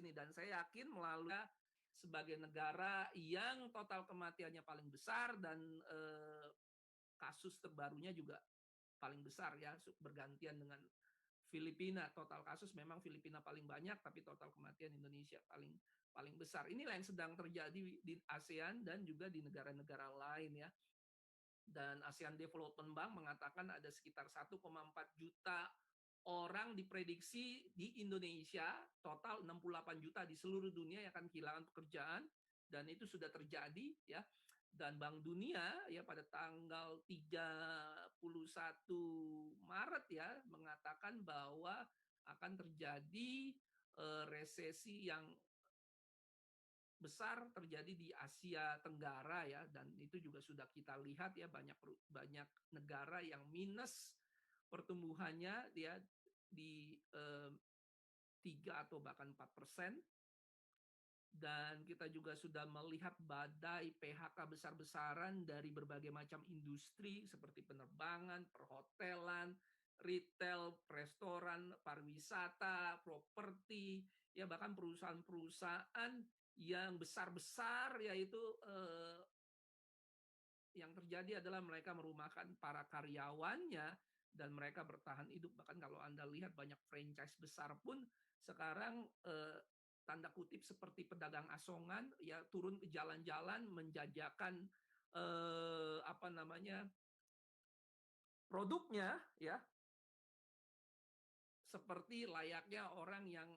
ini, dan saya yakin melalui sebagai negara yang total kematiannya paling besar dan kasus terbarunya juga paling besar ya, bergantian dengan Filipina. Total kasus memang Filipina paling banyak, tapi total kematian Indonesia paling paling besar. Inilah yang sedang terjadi di ASEAN dan juga di negara-negara lain ya. Dan ASEAN Development Bank mengatakan ada sekitar 1,4 juta orang diprediksi di Indonesia, total 68 juta di seluruh dunia yang akan kehilangan pekerjaan, dan itu sudah terjadi ya. Dan Bank Dunia ya pada tanggal 31 Maret ya mengatakan bahwa akan terjadi resesi yang besar terjadi di Asia Tenggara ya, dan itu juga sudah kita lihat ya, banyak negara yang minus pertumbuhannya ya di 3 atau bahkan 4%. Dan kita juga sudah melihat badai PHK besar-besaran dari berbagai macam industri seperti penerbangan, perhotelan, retail, restoran, pariwisata, properti, ya bahkan perusahaan-perusahaan yang besar-besar, yaitu yang terjadi adalah mereka merumahkan para karyawannya dan mereka bertahan hidup. Bahkan kalau Anda lihat banyak franchise besar pun sekarang tanda kutip seperti pedagang asongan ya turun ke jalan-jalan menjajakan apa namanya produknya ya seperti layaknya orang yang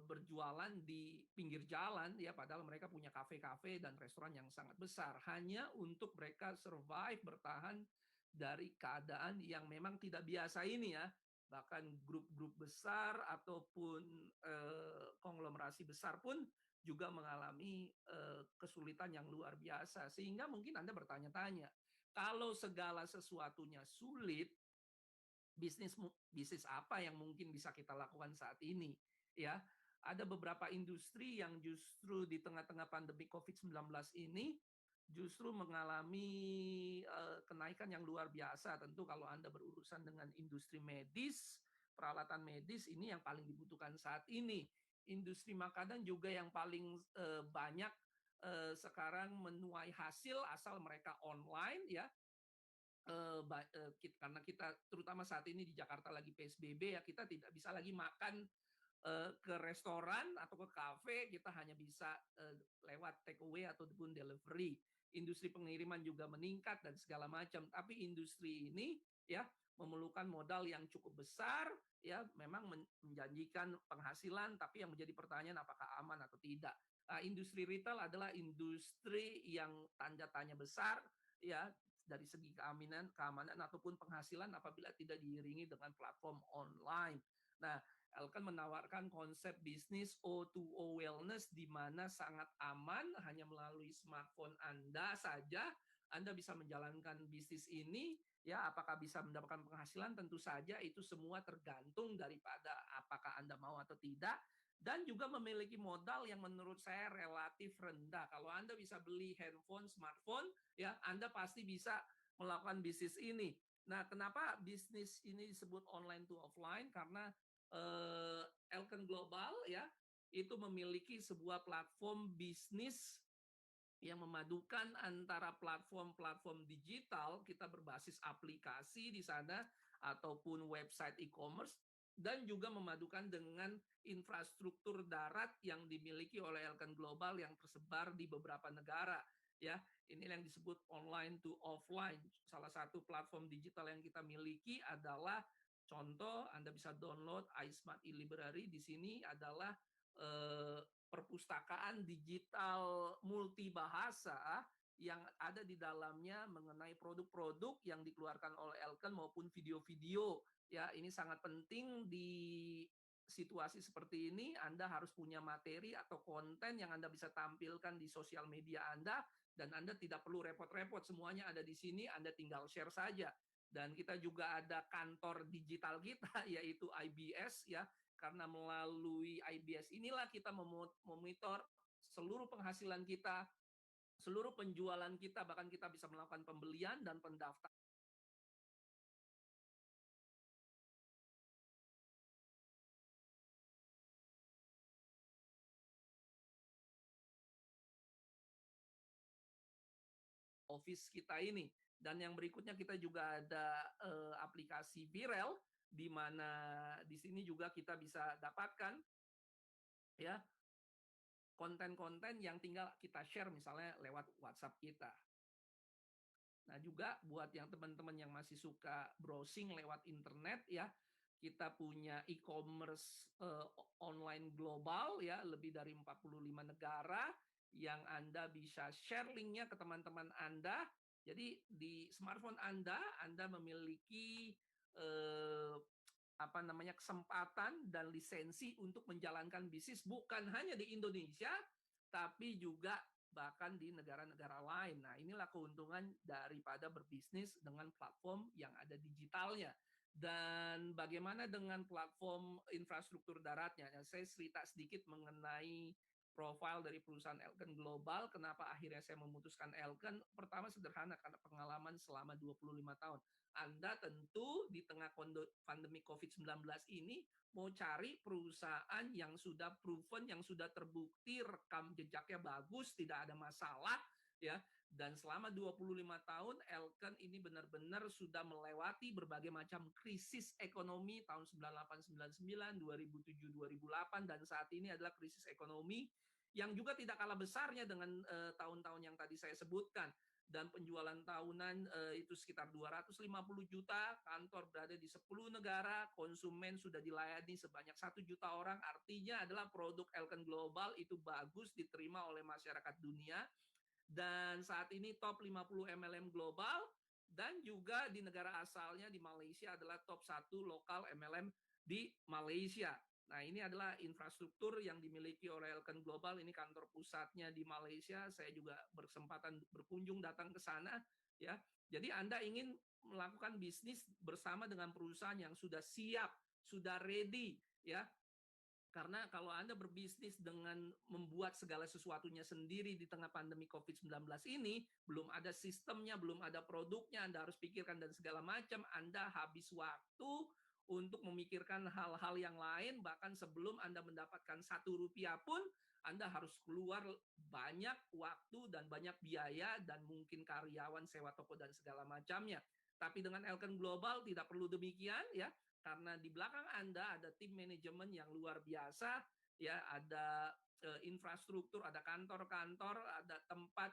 berjualan di pinggir jalan ya, padahal mereka punya kafe-kafe dan restoran yang sangat besar hanya untuk mereka survive, bertahan dari keadaan yang memang tidak biasa ini ya. Bahkan grup-grup besar ataupun konglomerasi besar pun juga mengalami kesulitan yang luar biasa, sehingga mungkin Anda bertanya-tanya, kalau segala sesuatunya sulit, bisnis apa yang mungkin bisa kita lakukan saat ini ya. Ada beberapa industri yang justru di tengah-tengah pandemi COVID-19 ini justru mengalami kenaikan yang luar biasa. Tentu kalau Anda berurusan dengan industri medis, peralatan medis, ini yang paling dibutuhkan saat ini. Industri makanan juga yang paling banyak sekarang menuai hasil asal mereka online ya. Karena kita terutama saat ini di Jakarta lagi PSBB ya, kita tidak bisa lagi makan ke restoran atau ke kafe, kita hanya bisa lewat take away ataupun delivery. Industri pengiriman juga meningkat dan segala macam, tapi industri ini ya memerlukan modal yang cukup besar ya, memang menjanjikan penghasilan, tapi yang menjadi pertanyaan apakah aman atau tidak. Industri retail adalah industri yang tanda tanya besar ya dari segi keamanan ataupun penghasilan apabila tidak diiringi dengan platform online. Nah, Elkan menawarkan konsep bisnis O2O wellness di mana sangat aman, hanya melalui smartphone Anda saja Anda bisa menjalankan bisnis ini. Ya, apakah bisa mendapatkan penghasilan? Tentu saja itu semua tergantung daripada apakah Anda mau atau tidak, dan juga memiliki modal yang menurut saya relatif rendah. Kalau Anda bisa beli handphone, smartphone, ya Anda pasti bisa melakukan bisnis ini. Nah, kenapa bisnis ini disebut online to offline? Karena Elken Global ya itu memiliki sebuah platform bisnis yang memadukan antara platform-platform digital, kita berbasis aplikasi di sana ataupun website e-commerce, dan juga memadukan dengan infrastruktur darat yang dimiliki oleh Elken Global yang tersebar di beberapa negara ya. Ini yang disebut online to offline. Salah satu platform digital yang kita miliki adalah, contoh Anda bisa download iSmart e-Library. Di sini adalah perpustakaan digital multibahasa yang ada di dalamnya mengenai produk-produk yang dikeluarkan oleh Elken maupun video-video. Ya, ini sangat penting di situasi seperti ini. Anda harus punya materi atau konten yang Anda bisa tampilkan di sosial media Anda, dan Anda tidak perlu repot-repot, semuanya ada di sini, Anda tinggal share saja. Dan kita juga ada kantor digital kita, yaitu IBS ya, karena melalui IBS inilah kita memonitor seluruh penghasilan kita, seluruh penjualan kita, bahkan kita bisa melakukan pembelian dan pendaftaran office kita ini. Dan yang berikutnya kita juga ada aplikasi Virel, di mana di sini juga kita bisa dapatkan ya konten-konten yang tinggal kita share misalnya lewat WhatsApp kita. Nah, juga buat yang teman-teman yang masih suka browsing lewat internet ya, kita punya e-commerce online global ya, lebih dari 45 negara yang Anda bisa share linknya ke teman-teman Anda. Jadi di smartphone Anda memiliki eh, kesempatan dan lisensi untuk menjalankan bisnis bukan hanya di Indonesia, tapi juga bahkan di negara-negara lain. Nah, inilah keuntungan daripada berbisnis dengan platform yang ada digitalnya. Dan bagaimana dengan platform infrastruktur daratnya? Nah, saya cerita sedikit mengenai profil dari perusahaan Elken Global. Kenapa akhirnya saya memutuskan Elken? Pertama sederhana, karena pengalaman selama 25 tahun. Anda tentu di tengah pandemi COVID-19 ini mau cari perusahaan yang sudah proven, yang sudah terbukti rekam jejaknya bagus, tidak ada masalah, ya. Dan selama 25 tahun, Elken ini benar-benar sudah melewati berbagai macam krisis ekonomi tahun 98, 99, 2007, 2008, dan saat ini adalah krisis ekonomi yang juga tidak kalah besarnya dengan tahun-tahun yang tadi saya sebutkan. Dan penjualan tahunan itu sekitar 250 juta, kantor berada di 10 negara, konsumen sudah dilayani sebanyak 1 juta orang, artinya adalah produk Elken Global itu bagus, diterima oleh masyarakat dunia, dan saat ini top 50 MLM global, dan juga di negara asalnya di Malaysia adalah top 1 lokal MLM di Malaysia. Nah, ini adalah infrastruktur yang dimiliki oleh Elken Global. Ini kantor pusatnya di Malaysia. Saya juga berkesempatan berkunjung datang ke sana, ya. Jadi Anda ingin melakukan bisnis bersama dengan perusahaan yang sudah siap, sudah ready, ya. Karena kalau Anda berbisnis dengan membuat segala sesuatunya sendiri di tengah pandemi COVID-19 ini, belum ada sistemnya, belum ada produknya, Anda harus pikirkan dan segala macam, Anda habis waktu untuk memikirkan hal-hal yang lain, bahkan sebelum Anda mendapatkan 1 rupiah pun, Anda harus keluar banyak waktu dan banyak biaya, dan mungkin karyawan, sewa toko, dan segala macamnya. Tapi dengan Elken Global tidak perlu demikian, ya, karena di belakang Anda ada tim manajemen yang luar biasa, ya, ada infrastruktur, ada kantor-kantor, ada tempat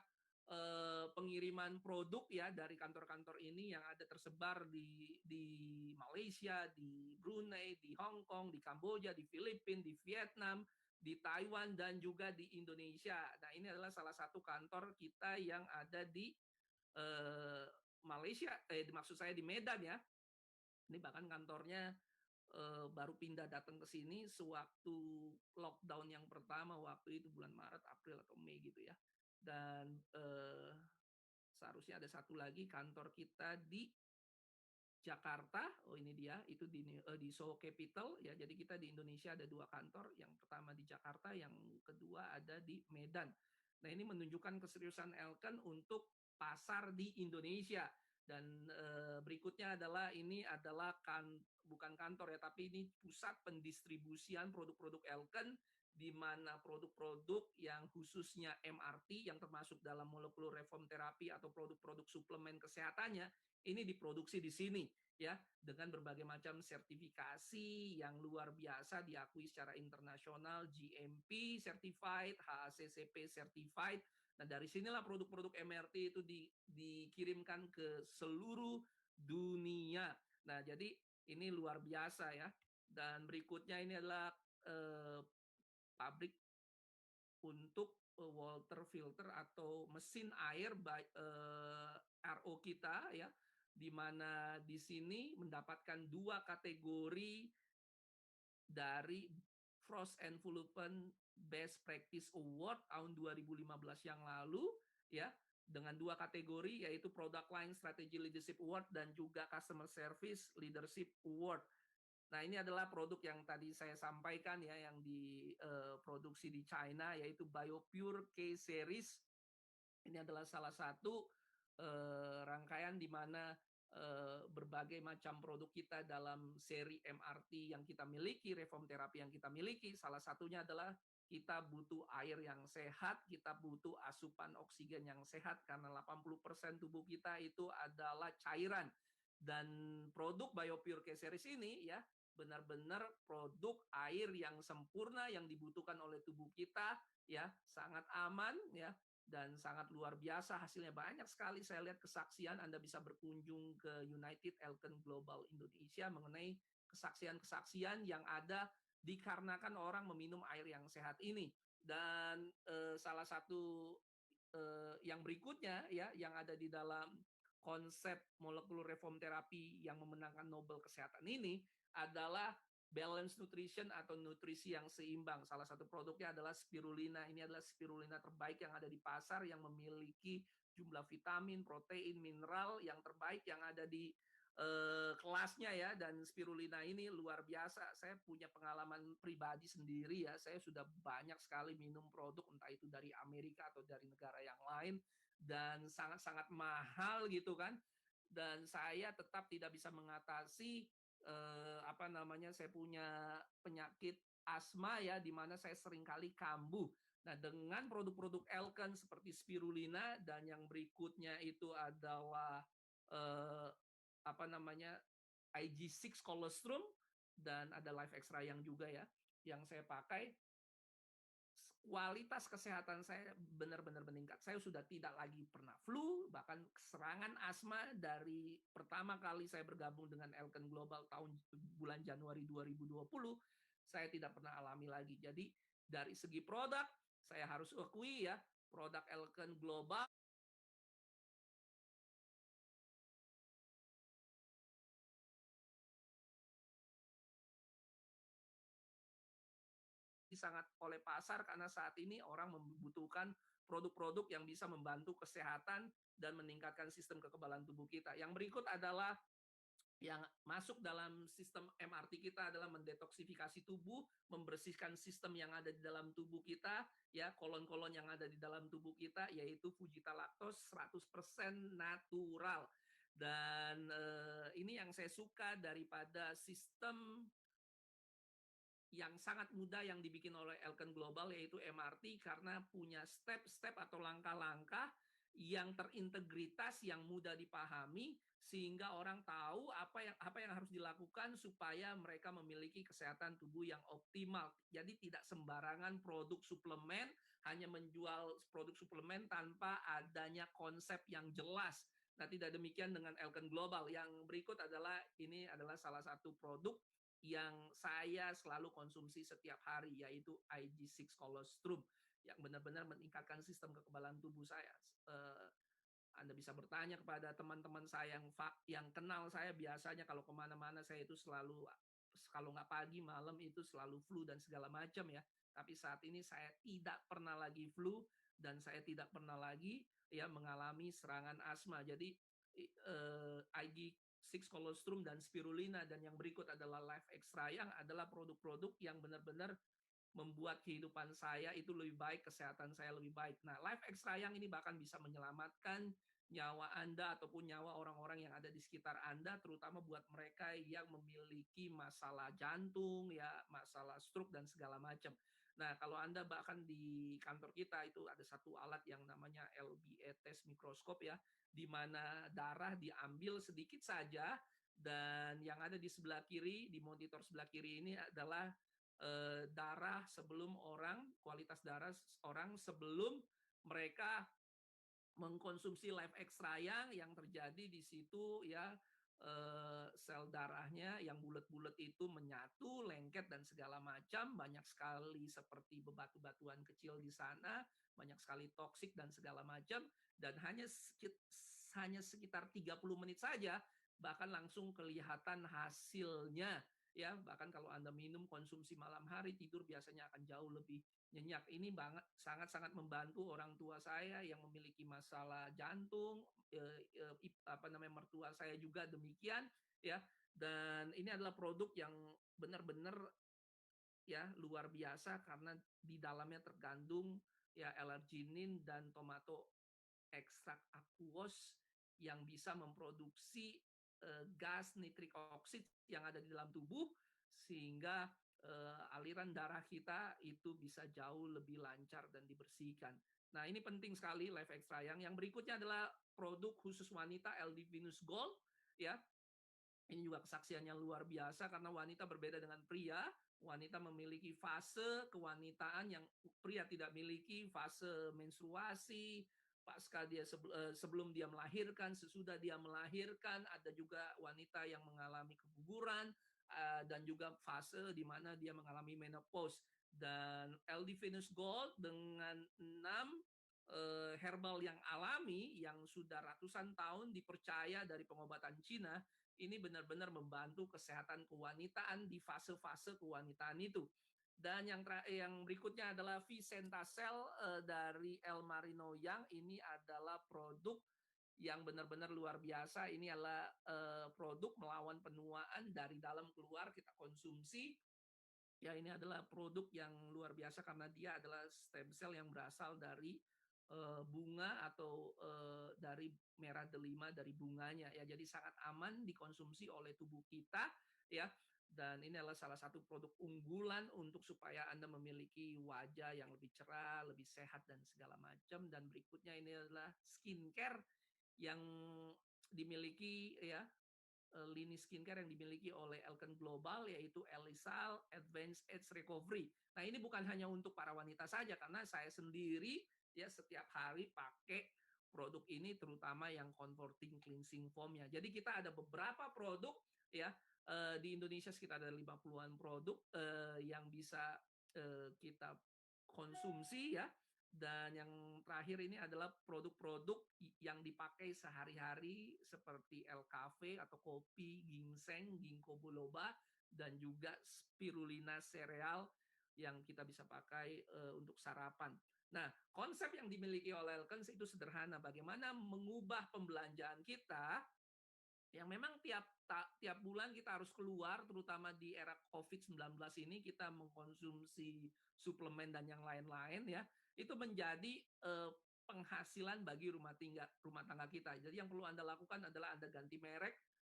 pengiriman produk ya dari kantor-kantor ini yang ada tersebar di Malaysia, di Brunei, di Hong Kong, di Kamboja, di Filipina, di Vietnam, di Taiwan, dan juga di Indonesia. Nah, ini adalah salah satu kantor kita yang ada di eh, Malaysia, maksud saya di Medan ya. Ini bahkan kantornya baru pindah datang ke sini sewaktu lockdown yang pertama, waktu itu bulan Maret, April atau Mei gitu ya. Dan seharusnya ada satu lagi kantor kita di Jakarta. Oh, ini dia, itu di Seoul Capital ya. Jadi kita di Indonesia ada 2 kantor, yang pertama di Jakarta, yang kedua ada di Medan. Nah, ini menunjukkan keseriusan Elken untuk pasar di Indonesia. Dan berikutnya adalah ini adalah bukan kantor ya, tapi ini pusat pendistribusian produk-produk Elken, di mana produk-produk yang khususnya MRT yang termasuk dalam molekular reform terapi atau produk-produk suplemen kesehatannya ini diproduksi di sini ya, dengan berbagai macam sertifikasi yang luar biasa, diakui secara internasional, GMP certified, HACCP certified. Nah, dari sinilah produk-produk MRT itu dikirimkan ke seluruh dunia. Nah, jadi ini luar biasa ya. Dan berikutnya ini adalah pabrik untuk water filter atau mesin air RO kita ya, di mana di sini mendapatkan 2 kategori dari Frost and Sullivan Best Practice Award tahun 2015 yang lalu ya, dengan 2 kategori yaitu Product Line Strategy Leadership Award dan juga Customer Service Leadership Award. Nah, ini adalah produk yang tadi saya sampaikan ya, yang diproduksi di China, yaitu BioPure K Series. Ini adalah salah satu rangkaian di mana berbagai macam produk kita dalam seri MRT yang kita miliki, reform terapi yang kita miliki, salah satunya adalah kita butuh air yang sehat, kita butuh asupan oksigen yang sehat karena 80% tubuh kita itu adalah cairan. Dan produk BioPure K-Series ini ya benar-benar produk air yang sempurna yang dibutuhkan oleh tubuh kita ya, sangat aman ya dan sangat luar biasa hasilnya. Banyak sekali saya lihat kesaksian, Anda bisa berkunjung ke United Elken Global Indonesia mengenai kesaksian-kesaksian yang ada dikarenakan orang meminum air yang sehat ini. Dan salah satu yang berikutnya ya yang ada di dalam konsep molekular reform terapi yang memenangkan Nobel Kesehatan ini adalah balance nutrition atau nutrisi yang seimbang. Salah satu produknya adalah spirulina. Ini adalah spirulina terbaik yang ada di pasar yang memiliki jumlah vitamin, protein, mineral yang terbaik yang ada di kelasnya ya. Dan spirulina ini luar biasa. Saya punya pengalaman pribadi sendiri ya. Saya sudah banyak sekali minum produk entah itu dari Amerika atau dari negara yang lain dan sangat-sangat mahal gitu kan. Dan saya tetap tidak bisa mengatasi saya punya penyakit asma ya di mana saya seringkali kambuh. Nah, dengan produk-produk Elken seperti spirulina dan yang berikutnya itu adalah eh, IG6 colostrum dan ada Life Extra yang juga ya yang saya pakai, kualitas kesehatan saya benar-benar meningkat. Saya sudah tidak lagi pernah flu, bahkan serangan asma dari pertama kali saya bergabung dengan Elken Global bulan Januari 2020, saya tidak pernah alami lagi. Jadi dari segi produk, saya harus akui ya, produk Elken Global sangat oleh pasar karena saat ini orang membutuhkan produk-produk yang bisa membantu kesehatan dan meningkatkan sistem kekebalan tubuh kita. Yang berikut adalah yang masuk dalam sistem MRT kita adalah mendetoksifikasi tubuh, membersihkan sistem yang ada di dalam tubuh kita, ya kolon-kolon yang ada di dalam tubuh kita, yaitu Fujita Lactose 100% natural. Dan ini yang saya suka daripada sistem yang sangat mudah yang dibikin oleh Elken Global yaitu MRT karena punya step-step atau langkah-langkah yang terintegritas yang mudah dipahami sehingga orang tahu apa yang harus dilakukan supaya mereka memiliki kesehatan tubuh yang optimal. Jadi tidak sembarangan produk suplemen hanya menjual produk suplemen tanpa adanya konsep yang jelas. Nah, tidak demikian dengan Elken Global. Yang berikut adalah ini adalah salah satu produk yang saya selalu konsumsi setiap hari, yaitu IG6 colostrum yang benar-benar meningkatkan sistem kekebalan tubuh saya. Anda bisa bertanya kepada teman-teman saya yang kenal saya, biasanya kalau kemana-mana saya itu selalu, kalau nggak pagi, malam itu selalu flu dan segala macam ya. Tapi saat ini saya tidak pernah lagi flu dan saya tidak pernah lagi ya mengalami serangan asma. Jadi IG6 colostrum dan spirulina dan yang berikut adalah Life Extra yang adalah produk-produk yang benar-benar membuat kehidupan saya itu lebih baik, kesehatan saya lebih baik. Nah, Life Extra yang ini bahkan bisa menyelamatkan nyawa Anda ataupun nyawa orang-orang yang ada di sekitar Anda, terutama buat mereka yang memiliki masalah jantung, ya, masalah stroke dan segala macam. Nah, kalau Anda bahkan di kantor kita itu ada satu alat yang namanya LBA test mikroskop ya, di mana darah diambil sedikit saja dan yang ada di sebelah kiri, di monitor sebelah kiri ini adalah darah sebelum orang, kualitas darah orang sebelum mereka mengkonsumsi Life Extra yang terjadi di situ ya sel darahnya yang bulat-bulat itu menyatu, lengket dan segala macam, banyak sekali seperti bebatu-batuan kecil di sana, banyak sekali toksik dan segala macam dan hanya sekitar 30 menit saja bahkan langsung kelihatan hasilnya ya, bahkan kalau Anda minum konsumsi malam hari tidur biasanya akan jauh lebih nyenyak. Ini banget sangat-sangat membantu orang tua saya yang memiliki masalah jantung, mertua saya juga demikian ya. Dan ini adalah produk yang benar-benar ya luar biasa karena di dalamnya terkandung ya L-arginin dan tomato ekstrak aqueous yang bisa memproduksi gas nitrik oksid yang ada di dalam tubuh sehingga aliran darah kita itu bisa jauh lebih lancar dan dibersihkan. Nah, ini penting sekali Life Extra. Yang berikutnya adalah produk khusus wanita LD Venus Gold, ya. Ini juga kesaksiannya luar biasa karena wanita berbeda dengan pria. Wanita memiliki fase kewanitaan yang pria tidak miliki, fase menstruasi, pasca dia sebelum dia melahirkan, sesudah dia melahirkan, ada juga wanita yang mengalami keguguran, dan juga fase di mana dia mengalami menopause. Dan LD Venus Gold dengan 6 herbal yang alami yang sudah ratusan tahun dipercaya dari pengobatan Cina, ini benar-benar membantu kesehatan kewanitaan di fase-fase kewanitaan itu. Dan yang berikutnya adalah Vicentacell dari El Marino Yang. Ini adalah produk yang benar-benar luar biasa. Ini adalah produk melawan penuaan dari dalam keluar kita konsumsi. Ya, ini adalah produk yang luar biasa karena dia adalah stem cell yang berasal dari bunga atau dari merah delima dari bunganya, ya. Jadi sangat aman dikonsumsi oleh tubuh kita, ya. Dan ini adalah salah satu produk unggulan untuk supaya Anda memiliki wajah yang lebih cerah, lebih sehat dan segala macam. Dan berikutnya ini adalah skincare yang dimiliki, ya, lini skincare yang dimiliki oleh Elken Global, yaitu Elisal Advanced Age Recovery. Nah, ini bukan hanya untuk para wanita saja, karena saya sendiri ya setiap hari pakai produk ini, terutama yang comforting cleansing foam-nya. Jadi kita ada beberapa produk, ya, di Indonesia sekitar ada 50-an produk yang bisa kita konsumsi, ya. Dan yang terakhir ini adalah produk-produk yang dipakai sehari-hari seperti El-Cafe atau kopi, ginseng, ginkgo biloba, dan juga spirulina sereal yang kita bisa pakai untuk sarapan. Nah, konsep yang dimiliki oleh Elkens itu sederhana, bagaimana mengubah pembelanjaan kita yang memang tiap bulan kita harus keluar, terutama di era COVID-19 ini kita mengkonsumsi suplemen dan yang lain-lain, ya. Itu menjadi penghasilan bagi rumah tangga kita. Jadi yang perlu Anda lakukan adalah Anda ganti merek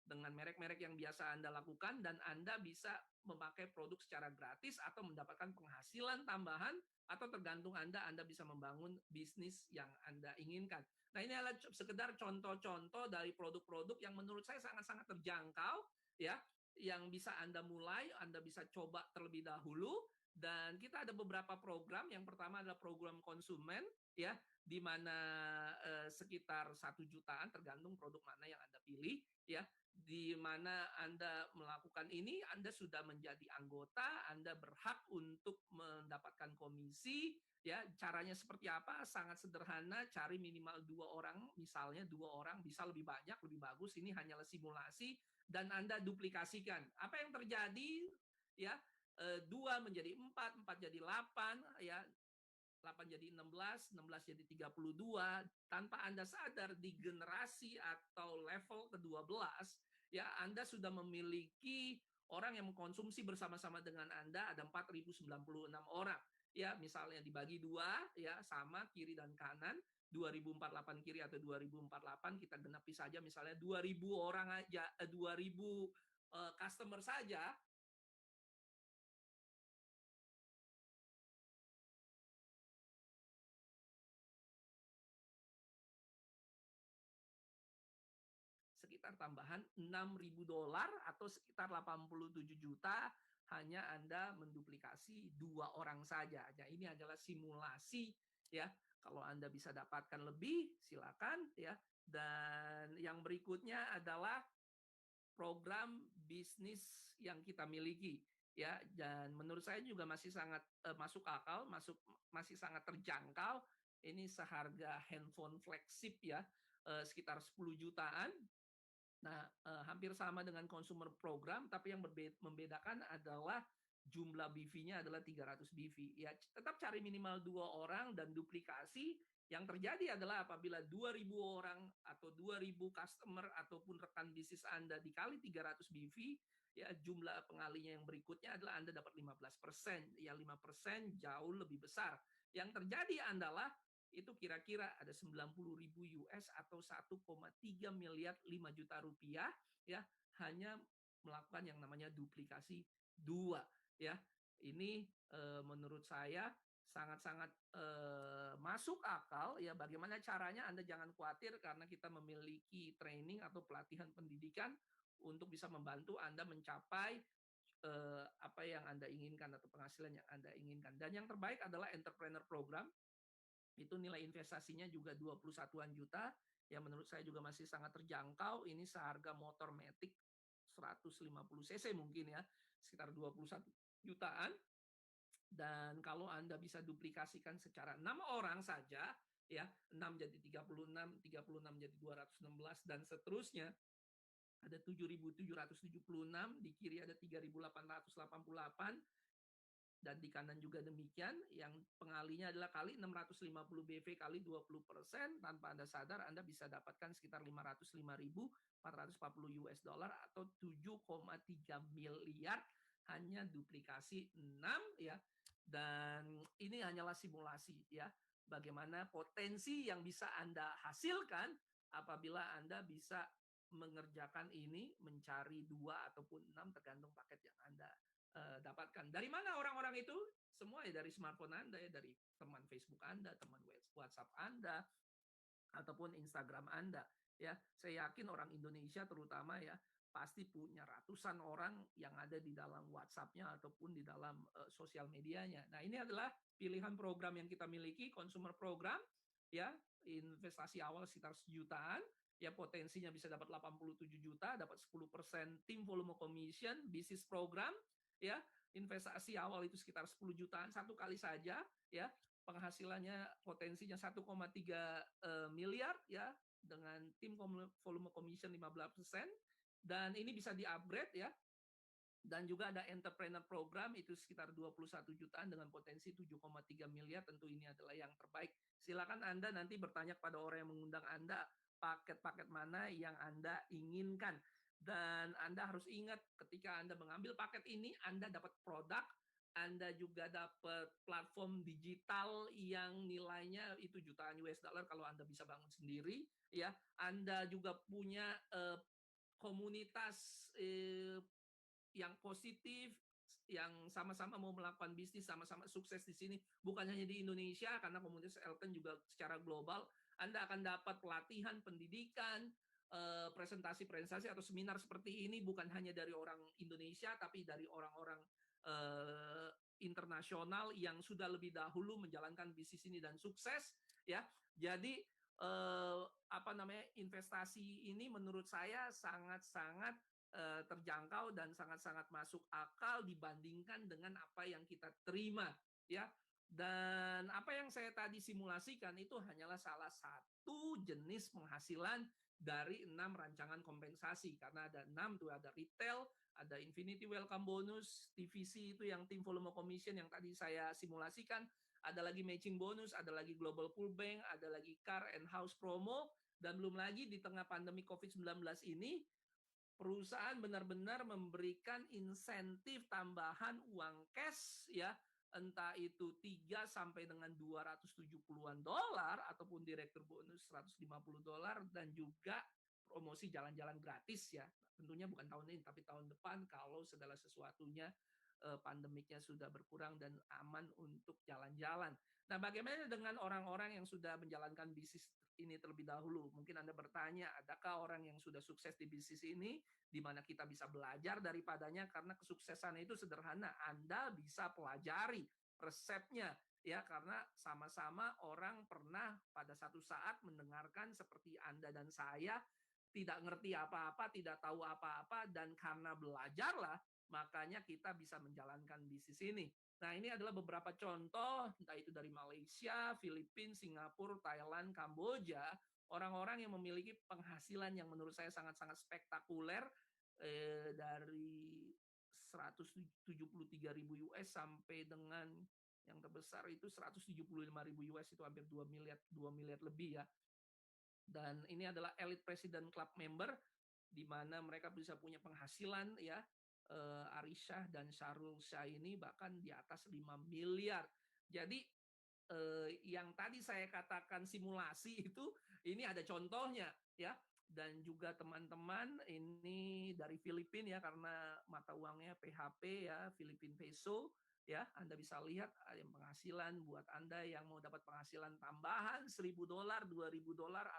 dengan merek-merek yang biasa Anda lakukan, dan Anda bisa memakai produk secara gratis atau mendapatkan penghasilan tambahan, atau tergantung Anda bisa membangun bisnis yang Anda inginkan. Nah, ini adalah sekedar contoh-contoh dari produk-produk yang menurut saya sangat-sangat terjangkau, ya, yang bisa Anda mulai, Anda bisa coba terlebih dahulu. Dan kita ada beberapa program. Yang pertama adalah program konsumen, ya, di mana sekitar 1 jutaan, tergantung produk mana yang Anda pilih, ya. Di mana Anda melakukan ini, Anda sudah menjadi anggota, Anda berhak untuk mendapatkan komisi. Ya, caranya seperti apa? Sangat sederhana, cari minimal 2 orang, misalnya 2 orang, bisa lebih banyak, lebih bagus. Ini hanyalah simulasi dan Anda duplikasikan. Apa yang terjadi? Ya, 2 menjadi 4, 4 jadi 8, ya, 8 jadi 16, 16 jadi 32. Tanpa Anda sadar di generasi atau level ke-12, ya, Anda sudah memiliki orang yang mengkonsumsi bersama-sama dengan Anda ada 4.096 orang. Ya, misalnya dibagi 2, ya, sama kiri dan kanan, 2048 kiri atau 2048, kita genapi saja misalnya 2.000 orang aja, 2.000 customer saja. Sekitar tambahan $6.000 atau sekitar 87 juta hanya Anda menduplikasi 2 orang saja. Nah, ini adalah simulasi, ya. Kalau Anda bisa dapatkan lebih, silakan, ya. Dan yang berikutnya adalah program bisnis yang kita miliki, ya. Dan menurut saya juga masih sangat masuk akal, masih sangat terjangkau. Ini seharga handphone flagship, ya, sekitar 10 jutaan. Nah, hampir sama dengan consumer program, tapi yang membedakan adalah jumlah BV-nya adalah 300 BV. Ya, tetap cari minimal 2 orang dan duplikasi. Yang terjadi adalah apabila 2.000 orang atau 2.000 customer ataupun rekan bisnis Anda dikali 300 BV, ya, jumlah pengalinya yang berikutnya adalah Anda dapat 15%. Ya, 5% jauh lebih besar. Yang terjadi adalah itu kira-kira ada 90.000 US atau 1,3 miliar 5 juta rupiah, ya, hanya melakukan yang namanya duplikasi 2, ya. Ini menurut saya sangat-sangat masuk akal ya. Bagaimana caranya Anda jangan khawatir karena kita memiliki training atau pelatihan pendidikan untuk bisa membantu Anda mencapai apa yang Anda inginkan atau penghasilan yang Anda inginkan. Dan yang terbaik adalah entrepreneur program. Itu nilai investasinya juga 21-an juta, yang menurut saya juga masih sangat terjangkau. Ini seharga motor Matic 150 cc mungkin ya, sekitar 21 jutaan. Dan kalau Anda bisa duplikasikan secara 6 orang saja, ya 6 jadi 36, 36 jadi 216 dan seterusnya, ada 7.776, di kiri ada 3.888, dan di kanan juga demikian. Yang pengalinya adalah kali 650 BV kali 20%, tanpa Anda sadar Anda bisa dapatkan sekitar 505.440 US dollar atau 7,3 miliar hanya duplikasi 6 ya. Dan ini hanyalah simulasi ya. Bagaimana potensi yang bisa Anda hasilkan apabila Anda bisa mengerjakan ini, mencari 2 ataupun 6 tergantung paket yang Anda dapatkan. Dari mana orang-orang itu? Semua ya dari smartphone Anda ya, dari teman Facebook Anda, teman WhatsApp Anda, ataupun Instagram Anda. Ya, saya yakin orang Indonesia terutama ya pasti punya ratusan orang yang ada di dalam WhatsApp-nya ataupun di dalam sosial medianya. Nah, ini adalah pilihan program yang kita miliki, consumer program, ya, investasi awal sekitar sejutaan, ya potensinya bisa dapat 87 juta, dapat 10% tim volume commission, bisnis program, ya, investasi awal itu sekitar 10 jutaan satu kali saja, ya, penghasilannya potensinya 1,3 miliar ya, dengan tim volume commission 15%, dan ini bisa di-upgrade ya. Dan juga ada entrepreneur program itu sekitar 21 jutaan dengan potensi 7,3 miliar, tentu ini adalah yang terbaik. Silakan Anda nanti bertanya kepada orang yang mengundang Anda paket-paket mana yang Anda inginkan. Dan Anda harus ingat ketika Anda mengambil paket ini, Anda dapat produk, Anda juga dapat platform digital yang nilainya itu jutaan US dollar kalau Anda bisa bangun sendiri ya. Anda juga punya komunitas yang positif, yang sama-sama mau melakukan bisnis, sama-sama sukses di sini, bukan hanya di Indonesia, karena komunitas Elken juga secara global. Anda akan dapat pelatihan, pendidikan, presentasi-presentasi atau seminar seperti ini bukan hanya dari orang Indonesia, tapi dari orang-orang internasional yang sudah lebih dahulu menjalankan bisnis ini dan sukses. Ya, jadi apa namanya, investasi ini menurut saya sangat-sangat terjangkau dan sangat-sangat masuk akal dibandingkan dengan apa yang kita terima ya. Dan apa yang saya tadi simulasikan itu hanyalah salah satu jenis penghasilan dari 6 rancangan kompensasi, karena ada 6 tuh, ada retail, ada Infinity Welcome Bonus, TVC itu yang tim volume commission yang tadi saya simulasikan, ada lagi matching bonus, ada lagi global pool bank, ada lagi car and house promo, dan belum lagi di tengah pandemi COVID-19 ini perusahaan benar-benar memberikan insentif tambahan uang cash ya, entah itu 3 sampai dengan 270-an dolar ataupun direktur bonus 150 dolar, dan juga promosi jalan-jalan gratis ya. Tentunya bukan tahun ini tapi tahun depan kalau segala sesuatunya pandemiknya sudah berkurang dan aman untuk jalan-jalan. Nah, bagaimana dengan orang-orang yang sudah menjalankan bisnis ini terlebih dahulu? Mungkin Anda bertanya, adakah orang yang sudah sukses di bisnis ini, di mana kita bisa belajar daripadanya? Karena kesuksesan itu sederhana, Anda bisa pelajari resepnya, ya, karena sama-sama orang pernah pada satu saat mendengarkan seperti Anda dan saya, tidak ngerti apa-apa, tidak tahu apa-apa, dan karena belajarlah, makanya kita bisa menjalankan bisnis ini. Nah, ini adalah beberapa contoh, entah itu dari Malaysia, Filipina, Singapura, Thailand, Kamboja, orang-orang yang memiliki penghasilan yang menurut saya sangat-sangat spektakuler, dari 173.000 US sampai dengan yang terbesar itu 175.000 US, itu hampir 2 miliar lebih ya. Dan ini adalah Elite President Club member, di mana mereka bisa punya penghasilan ya, Arisyah dan Syarul Syah ini bahkan di atas 5 miliar. Jadi yang tadi saya katakan simulasi itu, ini ada contohnya ya. Dan juga teman-teman ini dari Filipina ya, karena mata uangnya PHP ya, Philippine Peso. ya. Anda bisa lihat ada yang penghasilan buat Anda yang mau dapat penghasilan tambahan $1.000, $2.000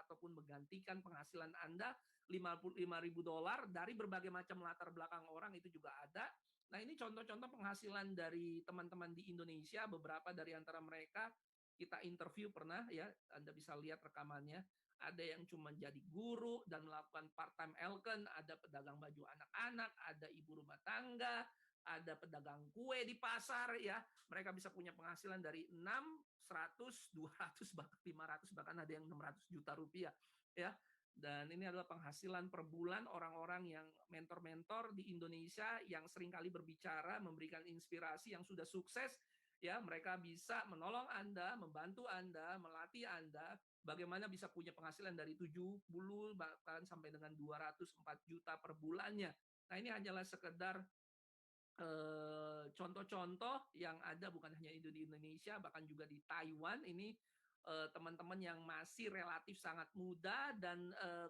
ataupun menggantikan penghasilan Anda $55.000 dari berbagai macam latar belakang orang itu juga ada. Nah, ini contoh-contoh penghasilan dari teman-teman di Indonesia, beberapa dari antara mereka kita interview pernah ya, Anda bisa lihat rekamannya. Ada yang cuma jadi guru dan melakukan part-time Elken, ada pedagang baju anak-anak, ada ibu rumah tangga, ada pedagang kue di pasar ya. Mereka bisa punya penghasilan dari 6, 100, 200 bahkan 500 bahkan ada yang 600 juta rupiah ya. Dan ini adalah penghasilan per bulan orang-orang yang mentor-mentor di Indonesia yang seringkali berbicara, memberikan inspirasi yang sudah sukses ya. Mereka bisa menolong Anda, membantu Anda, melatih Anda bagaimana bisa punya penghasilan dari 70 bahkan sampai dengan 204 juta per bulannya. Nah, ini hanyalah sekedar contoh-contoh yang ada bukan hanya di Indonesia, bahkan juga di Taiwan. Ini teman-teman yang masih relatif sangat muda dan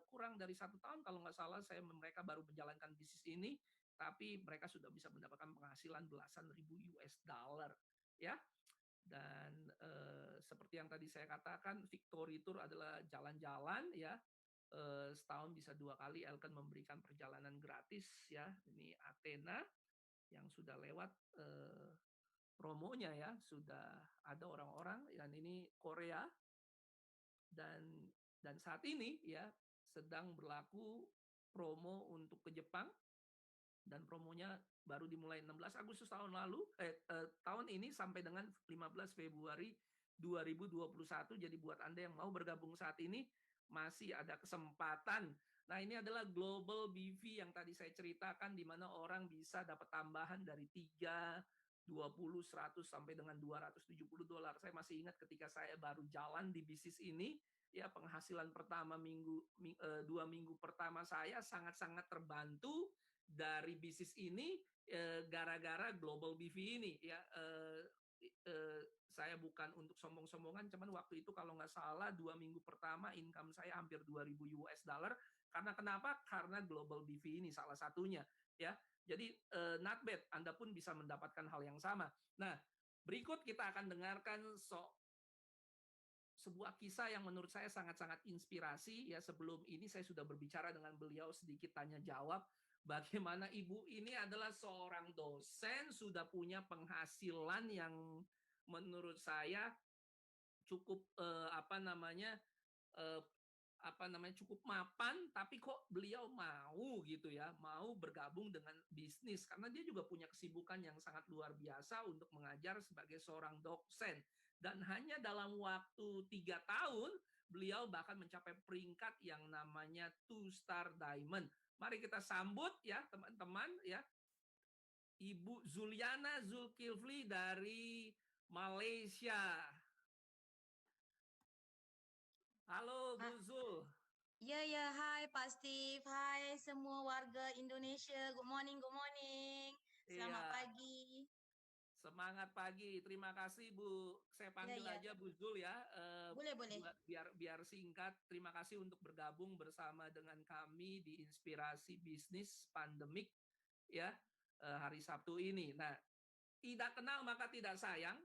kurang dari 1 tahun kalau nggak salah mereka baru menjalankan bisnis ini, tapi mereka sudah bisa mendapatkan penghasilan belasan ribu US dollar ya. Dan seperti yang tadi saya katakan, Victory Tour adalah jalan-jalan ya. Setahun bisa 2 kali Elken memberikan perjalanan gratis ya. Ini Athena yang sudah lewat promonya ya, sudah ada orang-orang. Dan ini Korea, dan saat ini ya sedang berlaku promo untuk ke Jepang, dan promonya baru dimulai 16 Agustus tahun lalu, tahun ini sampai dengan 15 Februari 2021. Jadi buat Anda yang mau bergabung saat ini masih ada kesempatan. Nah, ini adalah Global BV yang tadi saya ceritakan, di mana orang bisa dapat tambahan dari 3, 20, 100 sampai dengan $270. Saya masih ingat ketika saya baru jalan di bisnis ini, ya penghasilan pertama 2 minggu pertama saya sangat-sangat terbantu dari bisnis ini gara-gara Global BV ini ya. Saya bukan untuk sombong-sombongan, cuman waktu itu kalau nggak salah 2 minggu pertama income saya hampir 2.000 US dollar. Karena kenapa? Karena Global BV ini salah satunya ya. Jadi not bad, Anda pun bisa mendapatkan hal yang sama. Nah, berikut kita akan dengarkan sebuah kisah yang menurut saya sangat-sangat inspirasi ya. Sebelum ini saya sudah berbicara dengan beliau sedikit tanya jawab bagaimana ibu ini adalah seorang dosen, sudah punya penghasilan yang menurut saya cukup eh, cukup mapan, tapi kok beliau mau gitu ya, mau bergabung dengan bisnis karena dia juga punya kesibukan yang sangat luar biasa untuk mengajar sebagai seorang dosen. Dan hanya dalam waktu 3 tahun beliau bahkan mencapai peringkat yang namanya 2-star diamond. Mari kita sambut ya teman-teman ya, Ibu Zuliana Zulkifli dari Malaysia. Halo Bu Zul. Ya, ya, hai Pak Steve, hai semua warga Indonesia. Good morning, good morning. Selamat Iya, pagi. semangat pagi. Terima kasih Bu. Saya Ya, panggil ya, aja Bu Zul ya. boleh, boleh. Biar singkat. Terima kasih untuk bergabung bersama dengan kami di Inspirasi Bisnis Pandemik ya, hari Sabtu ini. Nah, tidak kenal maka tidak sayang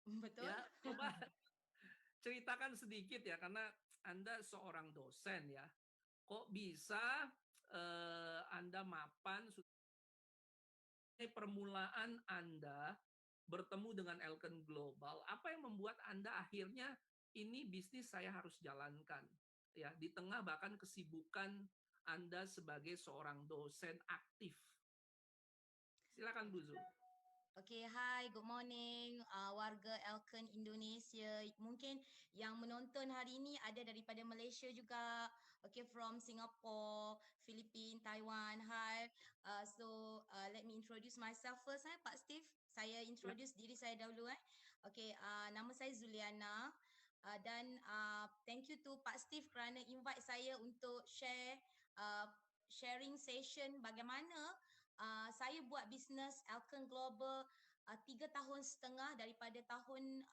Betul? ya. Coba ceritakan sedikit ya, karena Anda seorang dosen ya. Kok bisa Anda mapan permulaan Anda bertemu dengan Elken Global? Apa yang membuat Anda akhirnya ini bisnis saya harus jalankan? Ya, di tengah bahkan kesibukan Anda sebagai seorang dosen aktif. Silakan Bu Zul. Oke, hai, good morning warga Elken Indonesia. Mungkin yang menonton hari ini ada daripada Malaysia juga. Okay, from Singapore, Philippines, Taiwan. Hi. Let me introduce myself first, Pak Steve. Saya Ya. introduce diri saya dahulu. Okay, nama saya Zuliana. Thank you to Pak Steve kerana invite saya untuk sharing session bagaimana saya buat bisnes Elken Global 3 tahun setengah daripada tahun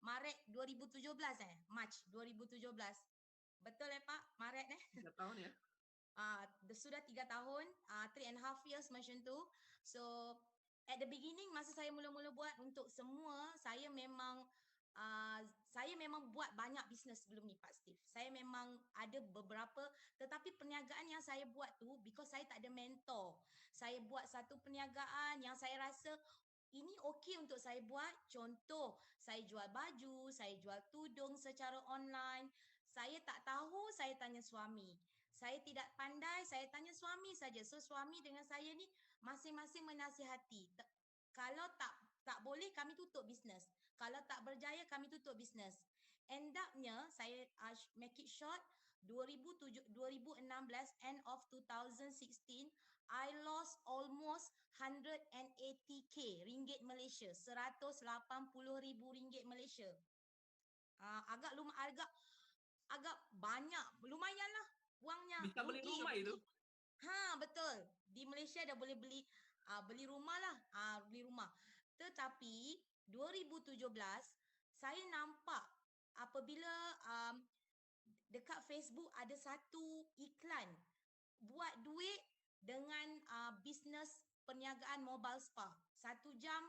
Maret 2017 March 2017. Betul Pak? Maret 3 tahun ya. Sudah 3 tahun, 3.5 years macam tu. So at the beginning masa saya mula-mula buat untuk semua, saya memang buat banyak bisnes sebelum ni Pak Steve. Saya memang ada beberapa, tetapi perniagaan yang saya buat tu because saya tak ada mentor. Saya buat satu perniagaan yang saya rasa ini okey untuk saya buat. Contoh, saya jual baju, saya jual tudung secara online. Saya tak tahu, saya tanya suami. Saya tidak pandai, saya tanya suami saja. So suami dengan saya ni masing-masing menasihati. Kalau tak boleh, kami tutup bisnes. Kalau tak berjaya, kami tutup bisnes. End up-nya, saya make it short, 2016, end of 2016, I lost almost 180k ringgit Malaysia, 180,000 ringgit Malaysia. Agak banyak, lumayanlah wangnya. Bisa beli rumah itu. Betul. Di Malaysia dah boleh beli rumah lah, beli rumah. Tetapi 2017 saya nampak apabila dekat Facebook ada satu iklan buat duit dengan bisnes perniagaan mobile spa. 1 jam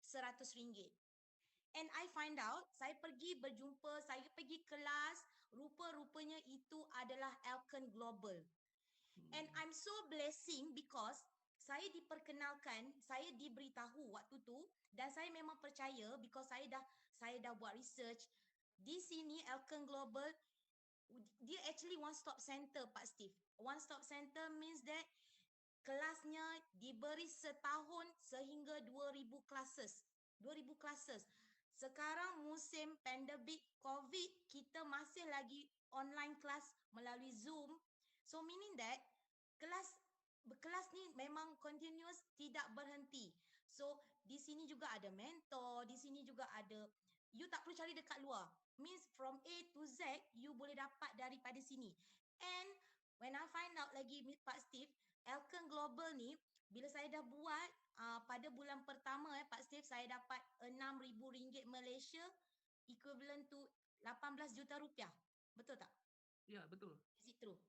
RM100. And I find out, saya pergi berjumpa, saya pergi kelas, rupa-rupanya itu adalah Elkan Global. And I'm so blessing because saya diperkenalkan, saya diberitahu waktu tu dan saya memang percaya because saya dah buat research. Di sini Elkan Global, dia actually one stop center Pak Steve. One stop center means that kelasnya diberi setahun sehingga 2000 classes. 2000 classes. Sekarang musim pandemik COVID, kita masih lagi online class melalui Zoom. So meaning that kelas ni memang continuous, tidak berhenti. So di sini juga ada mentor, di sini juga ada, you tak perlu cari dekat luar. Means from A to Z, you boleh dapat daripada sini. And when I find out lagi Pak Steve, Elkan Global ni, bila saya dah buat, pada bulan pertama Pak Steve, saya dapat RM6,000 Malaysia, equivalent to 18 juta rupiah. Betul tak? Ya, betul. Is it true?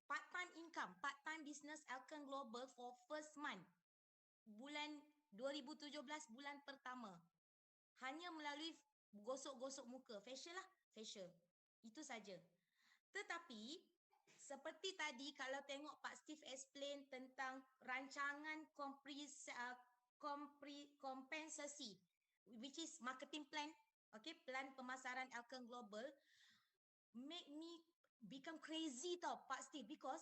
Part-time income, part-time business Elkan Global for first month. Bulan 2017, bulan pertama. Hanya melalui gosok-gosok muka. Facial lah, facial. Itu saja. Tetapi, seperti tadi kalau tengok Pak Steve explain tentang rancangan kompensasi, which is marketing plan, okay, plan pemasaran Elkan Global, make me become crazy tau Pak Steve, because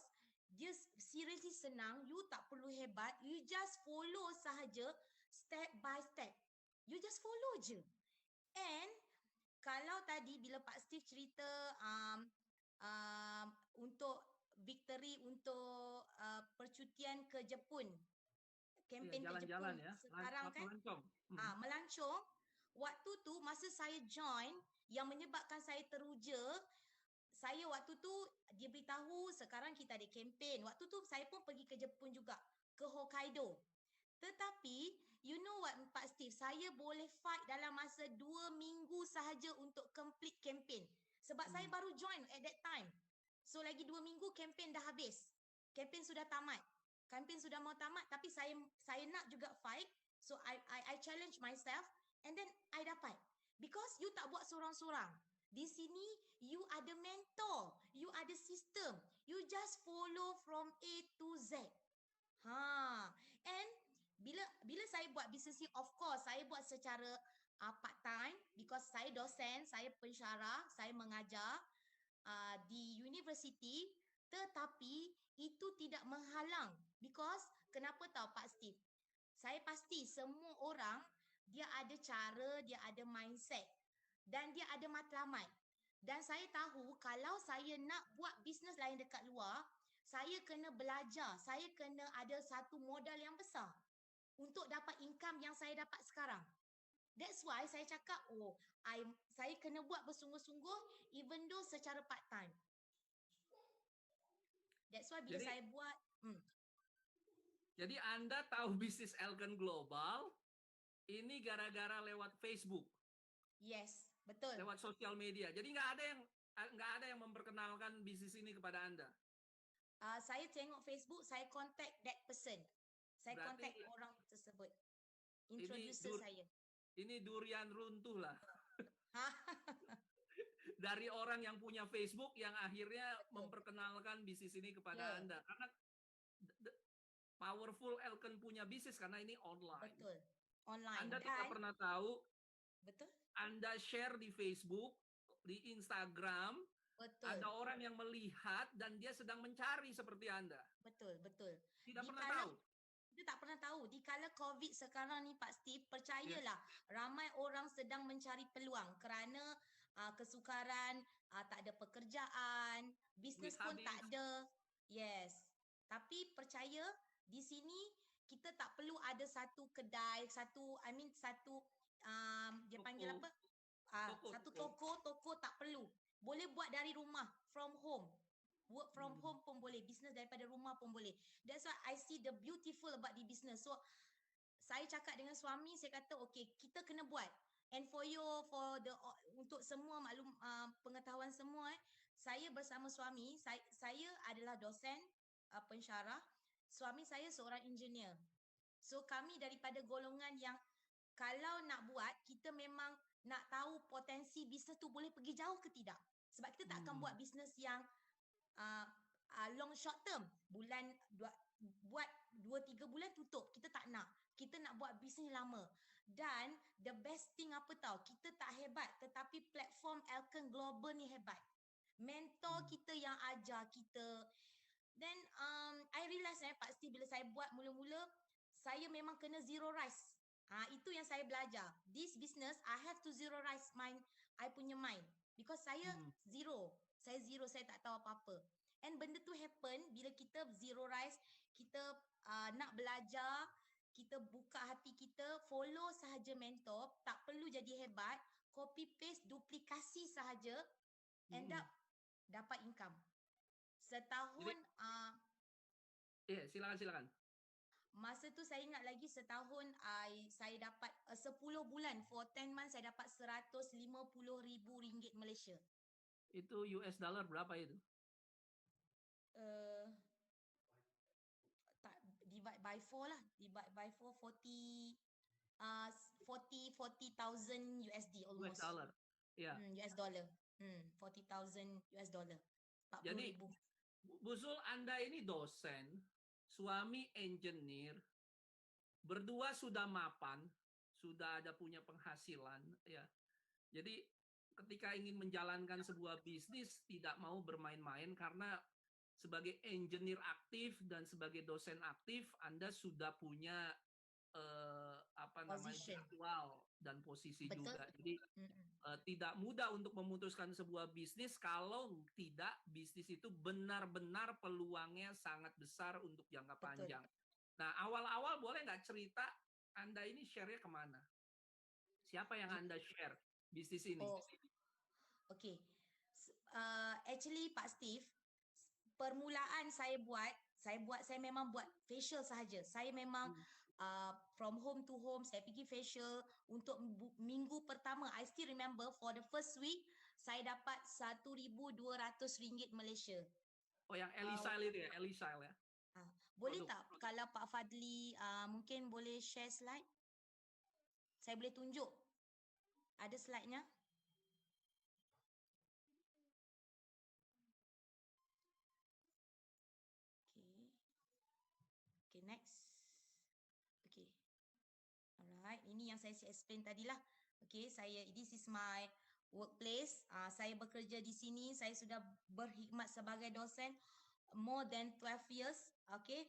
dia seriously senang, you tak perlu hebat, you just follow sahaja step by step. You just follow je. And kalau tadi bila Pak Steve cerita untuk victory untuk percutian ke Jepun, kempen ke Jepun ya. Sekarang kan melancong. Waktu tu masa saya join, yang menyebabkan saya teruja, saya waktu tu dia beritahu sekarang kita ada kempen. Waktu tu saya pun pergi ke Jepun juga, ke Hokkaido. Tetapi you know what Pak Steve, saya boleh fight dalam masa 2 minggu sahaja untuk complete kempen. Sebab saya baru join at that time. So lagi 2 minggu kempen dah habis. Kempen sudah tamat. Kempen sudah mau tamat, tapi saya nak juga fight. So I challenge myself and then I dapat. Because you tak buat sorang-sorang. Di sini you ada mentor, you ada sistem. You just follow from A to Z. And bila saya buat bisnes ni, of course saya buat secara part time because saya dosen, saya pensyarah, saya mengajar di universiti. Tetapi itu tidak menghalang because kenapa tahu Pak Steve? Saya pasti semua orang dia ada cara, dia ada mindset dan dia ada matlamat. Dan saya tahu kalau saya nak buat bisnes lain dekat luar, saya kena belajar, saya kena ada satu modal yang besar untuk dapat income yang saya dapat sekarang. That's why saya cakap, saya kena buat bersungguh-sungguh even though secara part time. That's why bila saya buat Jadi Anda tahu bisnis Elkan Global ini gara-gara lewat Facebook. Yes, betul. Lewat sosial media. Jadi nggak ada yang memperkenalkan bisnis ini kepada Anda. Saya tengok Facebook, saya contact that person. Saya Berarti kontak orang tersebut. ini Introducer saya. ini durian runtuh lah. Ha, Dari orang yang punya Facebook yang akhirnya betul. memperkenalkan bisnis ini kepada Ya, Anda. Karena powerful Elken punya bisnis karena ini online. betul. Online. Anda tidak pernah tahu, Betul. Anda share di Facebook, di Instagram, Betul. ada orang yang melihat dan dia sedang mencari seperti Anda. Betul, betul. Tidak Di pernah kala tahu. kita tak pernah tahu di kala COVID sekarang ni Pak Steve, percayalah ramai orang sedang mencari peluang kerana kesukaran, tak ada pekerjaan, bisnes Duit pun tak habis. ada. Yes. Tapi percaya di sini kita tak perlu ada satu kedai, satu dia panggil Toko. apa? Satu Toko. toko tak perlu. Boleh buat dari rumah, from home. Work from Hmm. home pun boleh, business daripada rumah pun boleh. That's why I see the beautiful about the business. So saya cakap dengan suami, saya kata okay, kita kena buat. And for untuk semua maklum pengetahuan semua, saya bersama suami, saya adalah dosen pensyarah, suami saya seorang engineer. So kami daripada golongan yang kalau nak buat, kita memang nak tahu potensi bisnes tu boleh pergi jauh ke tidak. Sebab kita tak akan buat bisnes yang long short term. Buat 2-3 bulan tutup. Kita tak nak. Kita nak buat bisnes lama. Dan the best thing apa tahu, kita tak hebat tetapi platform Elken Global ni hebat. Mentor kita yang ajar kita. Then I realise Pak Steve, bila saya buat mula-mula, saya memang kena zero risk. Itu yang saya belajar. This business I have to zero risk I punya mind. Because saya zero. Saya tak tahu apa-apa. And benda tu happen bila kita zero risk, kita nak belajar, kita buka hati kita, follow sahaja mentor, tak perlu jadi hebat, copy paste, duplikasi sahaja, end up dapat income. Setahun silakan. Masa tu saya ingat lagi setahun saya dapat 10 bulan for 10 months saya dapat RM150,000 Malaysia. Itu US dollar berapa itu? Tak, divide by 4 lah. Divide by 4, 40,000 USD almost. US dollar. Ya. US dollar. 40,000 US dollar. 40,000. Jadi Bu Zul, Anda ini dosen, suami engineer, berdua sudah mapan, sudah ada punya penghasilan, ya. Jadi ketika ingin menjalankan sebuah bisnis tidak mau bermain-main karena sebagai engineer aktif dan sebagai dosen aktif Anda sudah punya jadwal dan posisi. Betul. Juga. Jadi tidak mudah untuk memutuskan sebuah bisnis kalau tidak bisnis itu benar-benar peluangnya sangat besar untuk jangka panjang. Nah, awal-awal boleh nggak cerita Anda ini share-nya kemana? Siapa yang Anda share bisnis ini? Okay. Actually Pak Steve, permulaan saya memang buat facial sahaja. Saya memang from home to home, saya pergi facial untuk minggu pertama. I still remember for the first week, saya dapat RM1,200 Malaysia. Oh, yang Elisile itu ya, Elisile ya. Boleh tak kalau Pak Fadli mungkin boleh share slide? Saya boleh tunjuk. Ada slide-nya? Okay, next. Okay. Alright, ini yang saya explain tadilah. Okay, this is my workplace. Saya bekerja di sini. Saya sudah berkhidmat sebagai dosen more than 12 years. Okay,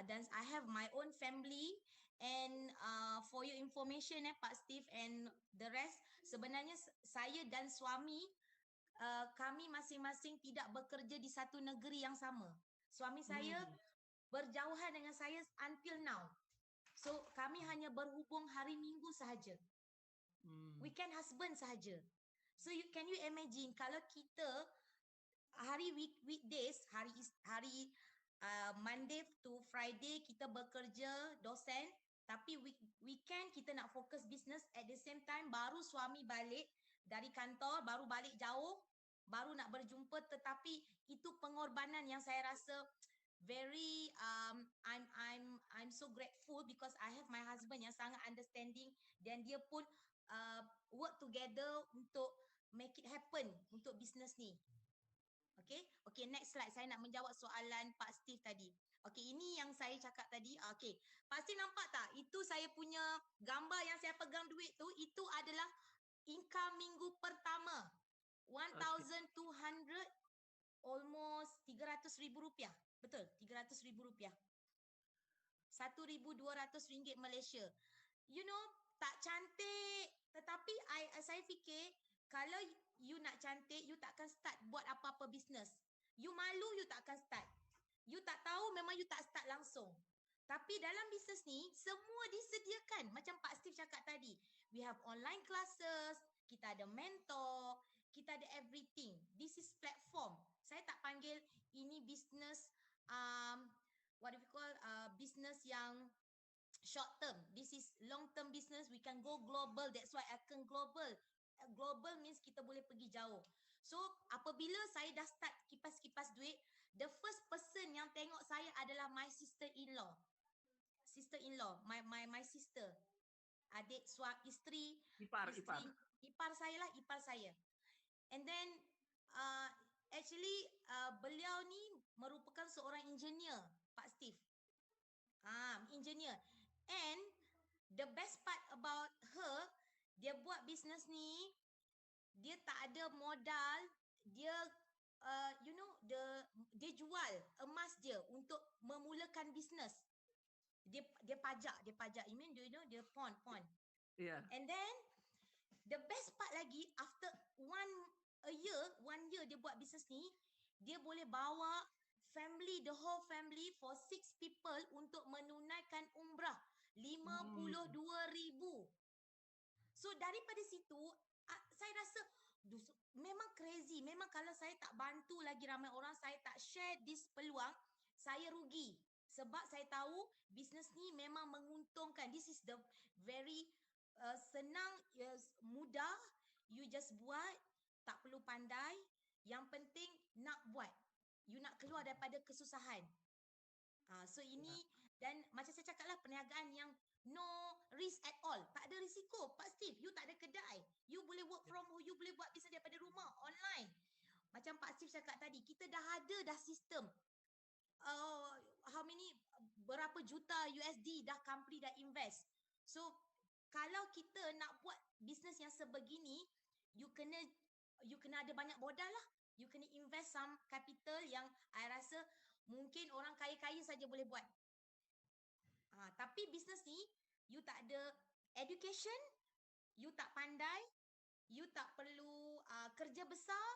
dan I have my own family. And for your information Pak Steve and the rest, sebenarnya saya dan suami kami masing-masing tidak bekerja di satu negeri yang sama. Suami saya berjauhan dengan saya until now. So kami hanya berhubung hari Minggu sahaja. Weekend husband sahaja. So can you imagine kalau kita hari weekdays, hari Monday to Friday kita bekerja dosen, tapi weekend kita nak fokus business, at the same time baru suami balik dari kantor, baru balik jauh, baru nak berjumpa, tetapi itu pengorbanan yang saya rasa very I'm so grateful because I have my husband yang sangat understanding dan dia pun work together untuk make it happen untuk business ni. Okay, next slide. Saya nak menjawab soalan Pak Steve tadi. Okay, ini yang saya cakap tadi. Okay, Pak Steve nampak tak? Itu saya punya gambar yang saya pegang duit tu, itu adalah income minggu pertama. 1,200, almost 300,000 rupiah. Betul, 300,000 rupiah. 1,200 ringgit Malaysia. You know, tak cantik. Tetapi saya fikir, kalau you nak cantik, you takkan start buat apa-apa business. You malu, you takkan start. You tak tahu, memang you tak start langsung. Tapi dalam bisnes ni, semua disediakan. Macam Pak Steve cakap tadi. We have online classes, kita ada mentor, kita ada everything. This is platform. Saya tak panggil ini business, what do we call, business yang short term. This is long term business. We can go global. That's why akan global. Global means kita boleh pergi jauh. So, apabila saya dah start kipas-kipas duit, the first person yang tengok saya adalah my sister-in-law. Sister-in-law, my sister. Adik isteri. Ipar. Ipar saya lah, ipar saya. And then, actually, beliau ni merupakan seorang engineer, Pak Steve. Engineer. And the best part about her, dia buat business ni, dia tak ada modal, dia dia jual emas dia untuk memulakan bisnes. Dia pajak. You mean, you know, dia pawn. Yeah. And then the best part lagi, after one year dia buat bisnes ni, dia boleh bawa family, the whole family for 6 people untuk menunaikan umrah 52,000. So daripada situ saya rasa memang crazy. Memang kalau saya tak bantu lagi ramai orang, saya tak share this peluang, saya rugi. Sebab saya tahu bisnes ni memang menguntungkan. This is the very senang, mudah. You just buat, tak perlu pandai. Yang penting nak buat. You nak keluar daripada kesusahan. So ini, dan macam saya cakap lah, perniagaan yang no risk at all. Tak ada risiko. Pak Steve, you tak ada kedai. You boleh work from home. You boleh buat bisnes daripada rumah, online. Macam Pak Steve cakap tadi, kita dah ada dah sistem. Berapa juta USD dah company dah invest. So, kalau kita nak buat bisnes yang sebegini, you kena ada banyak modal lah. You kena invest some capital yang I rasa mungkin orang kaya-kaya saja boleh buat. Tapi bisnes ni, you tak ada education, you tak pandai, you tak perlu kerja besar,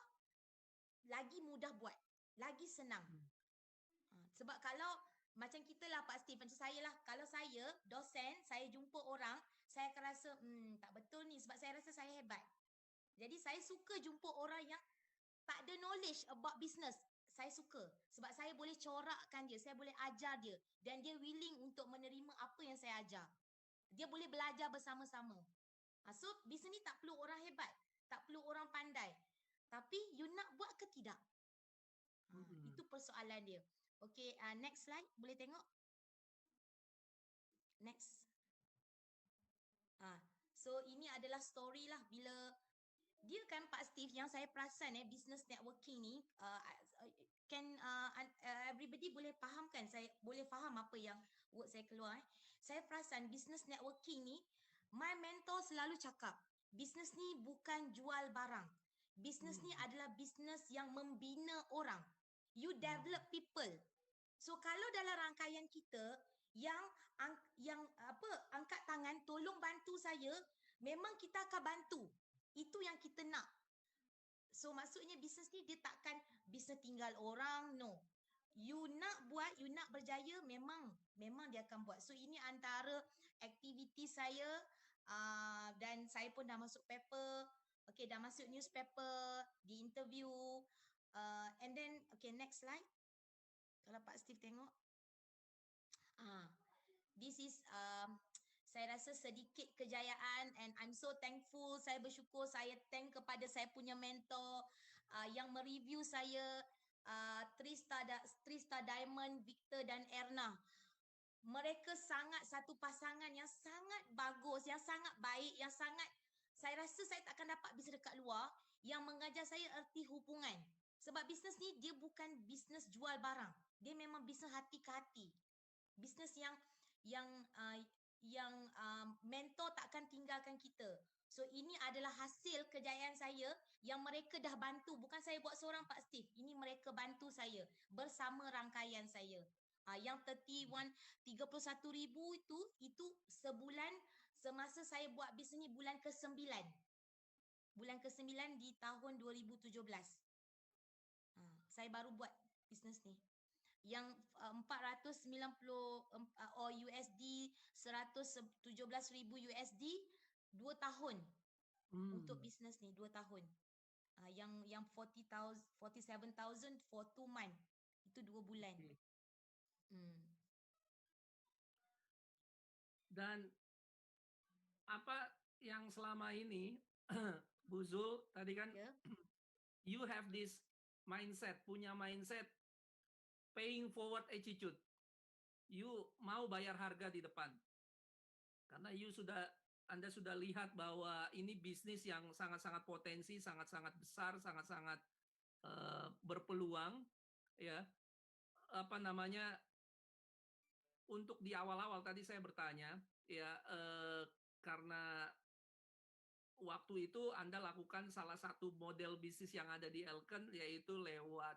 lagi mudah buat, lagi senang. Sebab kalau macam kita lah Pak Steve, macam saya lah, kalau saya dosen, saya jumpa orang, saya akan rasa tak betul ni, sebab saya rasa saya hebat. Jadi saya suka jumpa orang yang tak ada knowledge about business. Saya suka sebab saya boleh corakkan dia, saya boleh ajar dia, dan dia willing untuk menerima apa yang saya ajar. Dia boleh belajar bersama-sama. So bisnes ni tak perlu orang hebat, tak perlu orang pandai, tapi you nak buat ke tidak? Itu persoalan dia. Okay, next slide, boleh tengok? Next. So ini adalah story lah, bila dia kan Pak Steve, yang saya perasan business networking ni, everybody boleh faham kan? Saya boleh faham apa yang word saya keluar. Saya perasan business networking ni, my mentor selalu cakap, business ni bukan jual barang. Business ni adalah business yang membina orang. You develop people. So kalau dalam rangkaian kita yang angkat tangan, tolong bantu saya, memang kita akan bantu. Itu yang kita nak. So maksudnya bisnes ni dia takkan bisnes tinggal orang, no. You nak buat, you nak berjaya, memang dia akan buat. So ini antara aktiviti saya, dan saya pun dah masuk paper, okay, dah masuk newspaper, di interview, and then okay, next slide. Kalau Pak Steve tengok, this is saya rasa sedikit kejayaan, and I'm so thankful. Saya bersyukur, saya thank kepada saya punya mentor yang mereview saya Trista Diamond, Victor dan Erna. Mereka sangat satu pasangan yang sangat bagus, yang sangat baik, yang sangat, saya rasa saya tak akan dapat bisnes dekat luar yang mengajar saya erti hubungan. Sebab bisnes ni dia bukan bisnes jual barang. Dia memang bisnes hati ke hati. Bisnes yang mentor takkan tinggalkan kita. So ini adalah hasil kejayaan saya yang mereka dah bantu. Bukan saya buat seorang Pak Steve. Ini mereka bantu saya bersama rangkaian saya. Yang 31,000 itu sebulan semasa saya buat bisnes ni bulan ke-9. Bulan ke-9 di tahun 2017. Saya baru buat bisnes ni. Yang 490 USD, 117,000 USD 2 tahun. Untuk bisnes ni 2 tahun. Yang 47,000 for 2 month. Itu 2 bulan. Dan apa yang selama ini Bu Zul tadi kan you have this mindset, punya mindset paying forward attitude. You mau bayar harga di depan. Karena Anda sudah lihat bahwa ini bisnis yang sangat-sangat potensi, sangat-sangat besar, sangat-sangat berpeluang, ya. Apa namanya? Untuk di awal-awal tadi saya bertanya, ya, karena waktu itu Anda lakukan salah satu model bisnis yang ada di Elken, yaitu lewat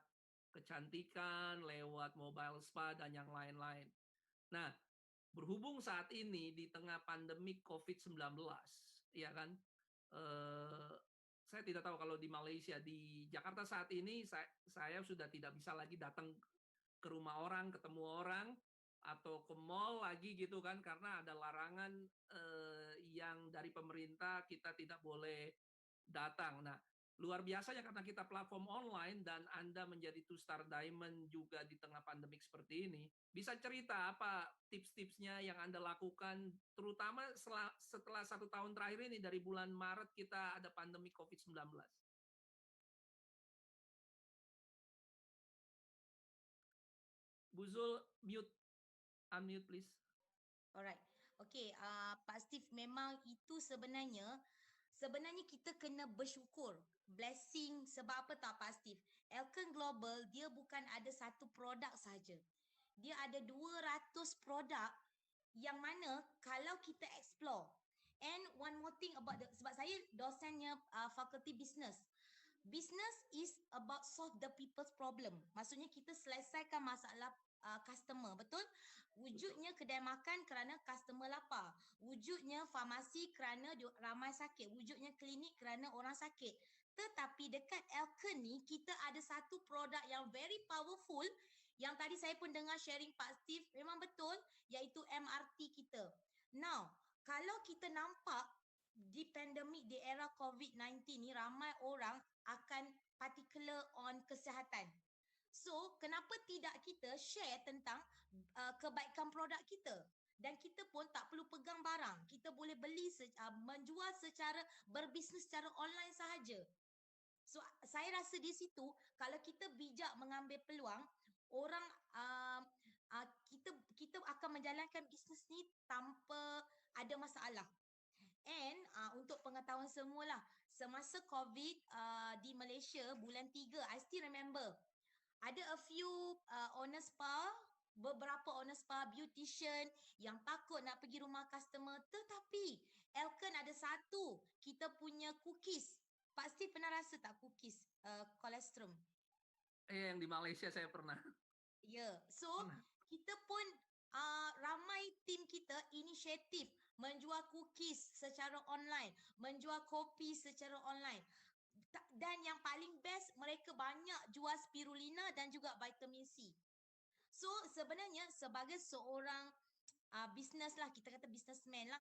kecantikan, lewat mobile spa, dan yang lain-lain. Nah, berhubung saat ini di tengah pandemi COVID-19, ya kan, saya tidak tahu kalau di Malaysia, di Jakarta saat ini saya sudah tidak bisa lagi datang ke rumah orang, ketemu orang, atau ke mall lagi gitu kan, karena ada larangan yang dari pemerintah kita tidak boleh datang. Nah, luar biasanya karena kita platform online dan Anda menjadi 2-star diamond juga di tengah pandemik seperti ini. Bisa cerita apa tips-tipsnya yang Anda lakukan, terutama setelah 1 tahun terakhir ini, dari bulan Maret kita ada pandemi COVID-19. Bu Zul, unmute please. Alright. Okay, Pak Steve, memang itu sebenarnya kita kena bersyukur. Blessing, sebab apa tak Pak Steve? Elken Global, dia bukan ada satu produk saja. Dia ada 200 produk yang mana kalau kita explore. And one more thing about sebab saya dosennya fakulti business. Business is about solve the people's problem. Maksudnya kita selesaikan masalah customer, betul? Wujudnya kedai makan kerana customer lapar. Wujudnya farmasi kerana ramai sakit. Wujudnya klinik kerana orang sakit. Tetapi dekat Elken ni, kita ada satu produk yang very powerful, yang tadi saya pun dengar sharing Pak Steve, memang betul, iaitu MRT kita. Now, kalau kita nampak di pandemik, di era COVID-19 ni, ramai orang akan particular on kesihatan. So, kenapa tidak kita share tentang kebaikan produk kita? Dan kita pun tak perlu pegang barang. Kita boleh beli, menjual secara, berbisnes secara online sahaja. So, saya rasa di situ, kalau kita bijak mengambil peluang, orang kita akan menjalankan bisnes ni tanpa ada masalah. And untuk pengetahuan semualah, semasa COVID di Malaysia bulan 3, I still remember, ada a few owner spa, beberapa owner spa, beautician yang takut nak pergi rumah customer. Tetapi Elken ada satu, kita punya cookies. Pak Steve pernah rasa tak cookies kolesterol? Yang di Malaysia saya pernah. Ya, so kita pun ramai tim kita inisiatif menjual cookies secara online, menjual kopi secara online. Dan yang paling best, mereka banyak jual spirulina dan juga vitamin C. So sebenarnya sebagai seorang business lah, kita kata businessman lah,